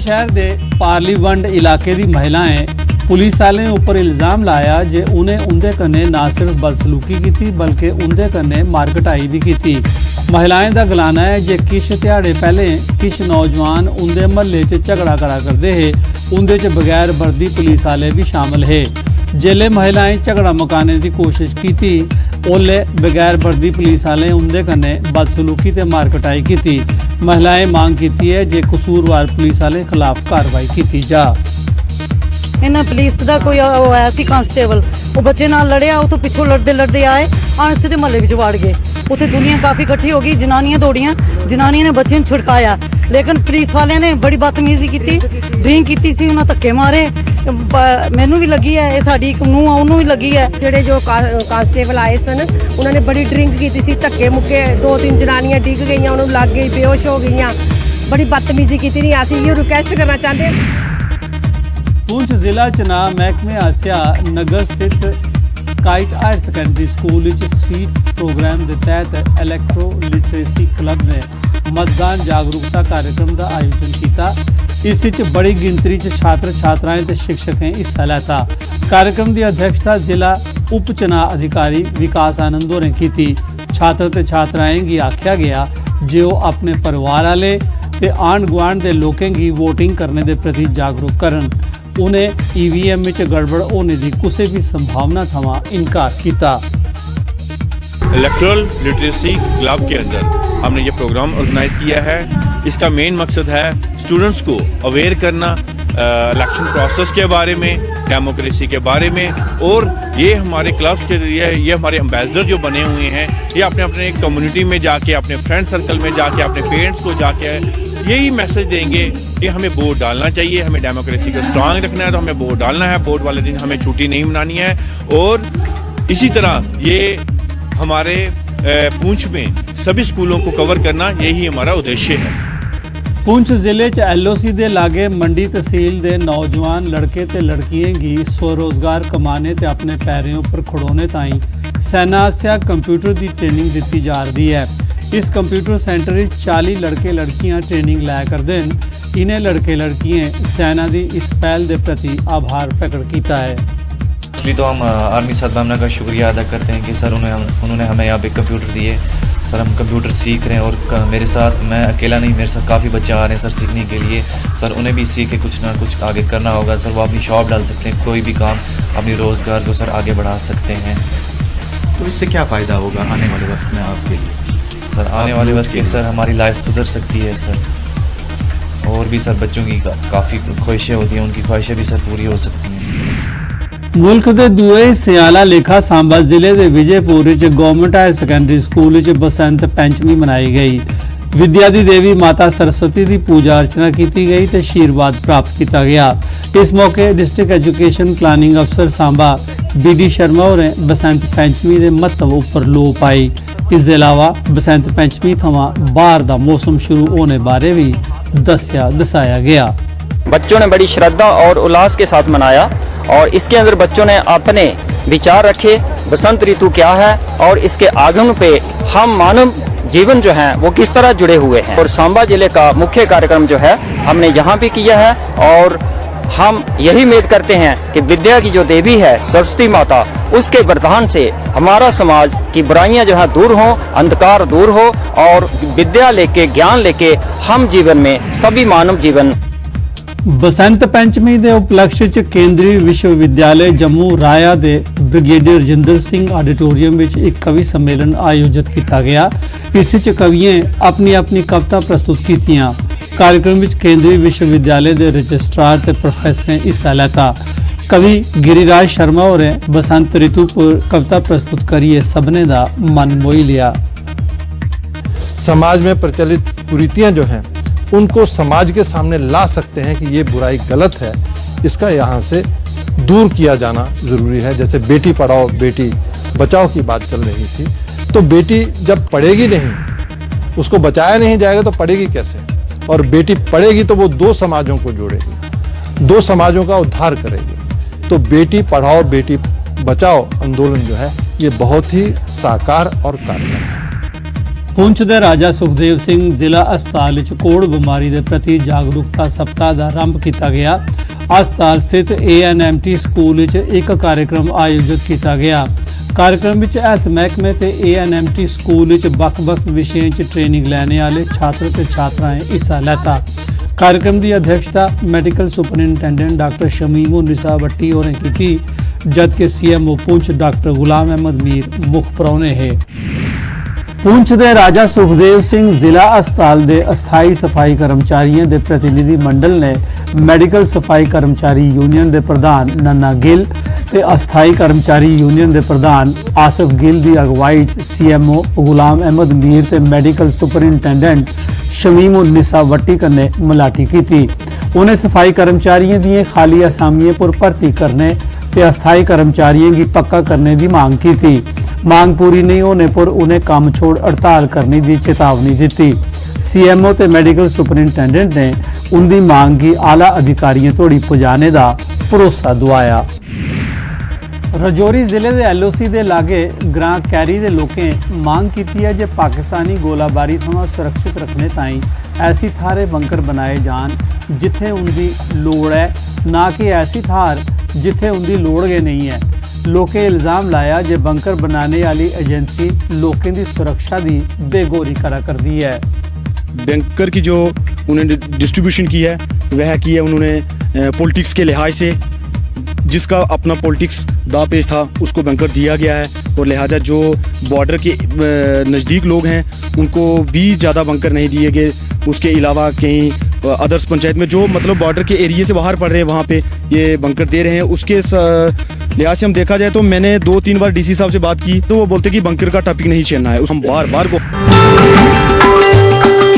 शहर के पार्लीवंड इलाके की महिलाएं पुलिस वाले उपर इल्ज़ाम लाया जे उन्हें उनके कन्ने ना सिर्फ बदसलूकी की बल्कि उनके कन्ने मारकटाई भी की। महिलाएं का गलाना है जे किश ध्याड़े पहले किश नौजवान उनके महल्ले च झगड़ा करा करते हैं, उनके च बगैर वर्दी पुलिस वाले भी शामिल है। जेले महिलाएं झगड़ा मुकाने की कोशिश की ओले बगैर वर्दी पुलिस वाले उनके कन्ने बदसलूकी ते मारकटाई की। महिलाएं मांग की है जे कसूरवार पुलिस वाले खिलाफ कार्रवाई की जा। इन्हें पुलिस का कोई आया सी कांस्टेबल, वो बच्चे नाल लड़िया, उतो पिछों लड़ते लड़ते आए आने सीधे महल्ले में वाड़ गए। उत्थे दुनिया काफ़ी इकट्ठी हो गई, जनानियां दौड़ियां, जनानियां ने बच्चे छुड़काया, लेकिन पुलिस वाले ने बड़ी बदतमीजी की, ड्रिंक की सी, उन्हें धक्के मारे। मैनू भी लगी है, ये साडी नूंह उन्होंने भी लगी है। जेडे जो कांस्टेबल आए सन उन्होंने बड़ी ड्रिंक की सी, धक्के मुक्के, 2-3 जनानियां डिग गई, उन्होंने लग गई, बेहोश हो गई, बड़ी बदतमीजी की। नहीं असीं ये रिक्वेस्ट करना चाहते। पुंछ जिला चुनाव महकमे आसिया नगर स्थित kite higher secondary school sweet programme के तहत इलैक्ट्रो लिटरेसी क्लब ने मतदान जागरूकता कार्यक्रम का आयोजन किया। इस बड़ी गिनती छात्र छात्राएं ते शिक्षकें हिस्सा लैता। कार्यक्रम की अध्यक्षता जिला उप चुनाव अधिकारी विकास आनंद होरें की। छात्र ते छात्राएं की आख्या गया जे वो अपने परिवार वाले ते आंढ गुआंढ के लोगों की वोटिंग करने के प्रति जागरूक करन। उन्हें EVM में गड़बड़ होने की किसी भी संभावना थमा इनकार किया। इलेक्ट्रल लिटरेसी क्लब के अंदर हमने ये प्रोग्राम ऑर्गेनाइज किया है। इसका मेन मकसद है स्टूडेंट्स को अवेयर करना इलेक्शन प्रोसेस के बारे में, डेमोक्रेसी के बारे में। और ये हमारे क्लब्स के जरिए ये हमारे एम्बेसडर जो बने हुए हैं, ये अपने अपने कम्युनिटी में जाके, अपने फ्रेंड सर्कल में जाके, अपने पेरेंट्स को जाके यही मैसेज देंगे कि हमें वोट डालना चाहिए, हमें डेमोक्रेसी को स्ट्रांग रखना है, तो हमें वोट डालना है, वोट वाले दिन हमें छुट्टी नहीं मनानी है। और इसी तरह ये हमारे पुंछ में सभी स्कूलों को कवर करना यही हमारा उद्देश्य है। पुंछ जिले च LOC दे लागे मंडी तहसील दे नौजवान लड़के ते लड़कियां की स्वरोजगार कमाने ते अपने पैरों पर खड़ोने ताईं सेना आसिया कंप्यूटर की ट्रेनिंग दी जा रही है। इस कंप्यूटर सेंटर में 40 लड़के लड़कियां ट्रेनिंग लै करते हैं। इन्हें लड़के लड़कियां सेना की इस पहल के प्रति आभार प्रकट किया है। इसलिए तो हम आर्मी सदभावना का शुक्रिया अदा करते हैं कि सर उन्होंने हमें यहाँ पे कंप्यूटर दिए। सर हम कंप्यूटर सीख रहे हैं और मेरे साथ मैं अकेला नहीं, मेरे साथ काफ़ी बच्चे आ रहे हैं सर सीखने के लिए। सर उन्हें भी सीख के कुछ ना कुछ आगे करना होगा। सर वो अपनी शॉप डाल सकते हैं, कोई भी काम अपनी रोज़गार को सर आगे बढ़ा सकते हैं। तो इससे क्या फ़ायदा होगा आने वाले वक्त में आपके लिए? सर आने वाले वक्त में सर हमारी लाइफ सुधर सकती है सर, और भी सर बच्चों की काफ़ी ख्वाहिशें होती हैं, उनकी ख्वाहिशें भी सर पूरी हो सकती हैं। मुल्क के दूए सियाला लेखा सांबा जिले के Vijaypur government higher secondary school Basant Panchami मनाई गई। विद्या दी देवी माता सरस्वती की पूजा अर्चना की गई तो आशीर्वाद प्राप्त किया गया। इस मौके डिस्ट्रिक्ट एजुकेशन प्लानिंग अफसर सांबा BD शर्मा होरें बसंत पंचमी के महत्व उपर लो पाई। इसके अलावा बसंत पंचमी थमा बाहर का मौसम शुरू होने बारे भी दसाया गया। बच्चों ने बड़ी श्रद्धा और उल्लास के साथ मनाया और इसके अंदर बच्चों ने अपने विचार रखे बसंत ऋतु क्या है और इसके आगमन पे हम मानव जीवन जो है वो किस तरह जुड़े हुए हैं। और सांबा जिले का मुख्य कार्यक्रम जो है हमने यहाँ भी किया है और हम यही उम्मीद करते हैं कि विद्या की जो देवी है सरस्वती माता, उसके वरदान से हमारा समाज की बुराइयां जो है दूर हो, अंधकार दूर हो और विद्या लेके ज्ञान लेके हम जीवन में सभी मानव जीवन। बसंत पंचमी के उपलक्ष्य च केंद्रीय विश्वविद्यालय जम्मू राया के ब्रिगेडियर रजिंदर सिंह ऑडिटोरियम में एक कवि सम्मेलन आयोजित किया गया। इस कवियों अपनी अपनी कविता प्रस्तुत कीतियां। कार्यक्रम में केंद्रीय विश्वविद्यालय के रजिस्ट्रार ते प्रोफेसर हिस्सा लेता। कवि गिरिराज शर्मा और बसंत ऋतु पर कविता प्रस्तुत करिए सबने का मन मोही लिया। समाज में प्रचलित कुरीतियां जो हैं उनको समाज के सामने ला सकते हैं कि ये बुराई गलत है, इसका यहाँ से दूर किया जाना ज़रूरी है। जैसे बेटी पढ़ाओ बेटी बचाओ की बात चल रही थी, तो बेटी जब पढ़ेगी नहीं, उसको बचाया नहीं जाएगा तो पढ़ेगी कैसे? और बेटी पढ़ेगी तो वो 2 समाजों को जोड़ेगी, 2 समाजों का उद्धार करेगी। तो बेटी पढ़ाओ बेटी बचाओ आंदोलन जो है ये बहुत ही साकार और कारगर है। ਪੁੰਛ ਦੇ ਰਾਜਾ ਸੁਖਦੇਵ ਸਿੰਘ ਜ਼ਿਲ੍ਹਾ ਹਸਪਤਾਲ ਵਿੱਚ ਕੋਹੜ ਬਿਮਾਰੀ ਦੇ ਪ੍ਰਤੀ ਜਾਗਰੂਕਤਾ ਸਪਤਾਹ ਦਾ ਆਰੰਭ ਕੀਤਾ ਗਿਆ। ਹਸਪਤਾਲ ਸਥਿਤ ANMT ਸਕੂਲ ਵਿੱਚ ਇੱਕ ਕਾਰਜਕ੍ਰਮ ਆਯੋਜਿਤ ਕੀਤਾ ਗਿਆ। कार्यक्रम ਵਿੱਚ ਹੈਲਥ ਮਹਿਕਮੇ ਤੇ ANMT ਸਕੂਲ ਵਿੱਚ ਵੱਖ-ਵੱਖ ਵਿਸ਼ਿਆਂ 'ਚ ਟ੍ਰੇਨਿੰਗ ਲੈਣੇ ਵਾਲੇ ਛਾਤਰ ਤੇ ਛਾਤਰਾएं ਹਿੱਸਾ ਲੈਤਾ। कार्यक्रम की अध्यक्षता मेडिकल सुपरिंटेंडेंट डॉक्टर शमीम उन्निसा भट्टी होरें की, जबकि CMO पुंछ डॉक्टर गुलाम अहमद मीर मुख परौने है। पुंछ के राजा सुखदेव सिंह जिला अस्पताल के अस्थाई सफाई कर्मचारियों के प्रतिनिधि मंडल ने मैडिकल सफाई कर्मचारी यूनियन के प्रधान नन्ना गिल ते अस्थाई कर्मचारी यूनियन के प्रधान आसिफ गिल की अगवाई CMO गुलाम अहमद मीर ते मेडिकल सुपरिंटेंडेंट शमीम उन्निसा वट्टी कन्ने मलाटी की। उन्हें सफाई कर्मचारियों दी खाली असामियों पर भर्ती करने ते अस्थाई कर्मचारियों की पक्का करने की मांग की थी। मांग पूरी नहीं होने पर उन्हें काम छोड़ हड़ताल करने की चेतावनी दी। CMO ते मेडिकल सुपरिंटेंडेंट ने उनकी मांग की आला अधिकारियों तोड़ी पहुँचाने का भरोसा दुआया। राजौरी जिले के LOC के लागे ग्रां कैरी के लोगों मांग की है जे पाकिस्तानी गोलाबारी थमां सुरक्षित रखने ताईं ऐसी थारे बंकर बनाए जान जिथे उनकी लोड़ है, ना कि ऐसी थार जिथे उनकी लोड़ गै नहीं है। लोकें इल्ज़ाम लाया जे बंकर बनाने वाली एजेंसी लोगों की सुरक्षा की बेगौरी करा करती है। बैंकर की जो उन्होंने डिस्ट्रीब्यूशन की है वह की है उन्होंने पॉलिटिक्स के लिहाज से, जिसका अपना पॉलिटिक्स दापेज था उसको बैंकर दिया गया है, और लिहाजा जो बॉर्डर के नज़दीक लोग हैं उनको भी ज़्यादा बंकर नहीं दिए गए। उसके अलावा कहीं अदर्स पंचायत में जो मतलब बॉर्डर के एरिया से बाहर पड़ रहे हैं वहाँ पे ये बंकर दे रहे हैं। उसके लिहाज से हम देखा जाए तो मैंने 2-3 बार DC साहब से बात की तो वो बोलते कि बंकर का टॉपिक नहीं छेड़ना है। हम बार बार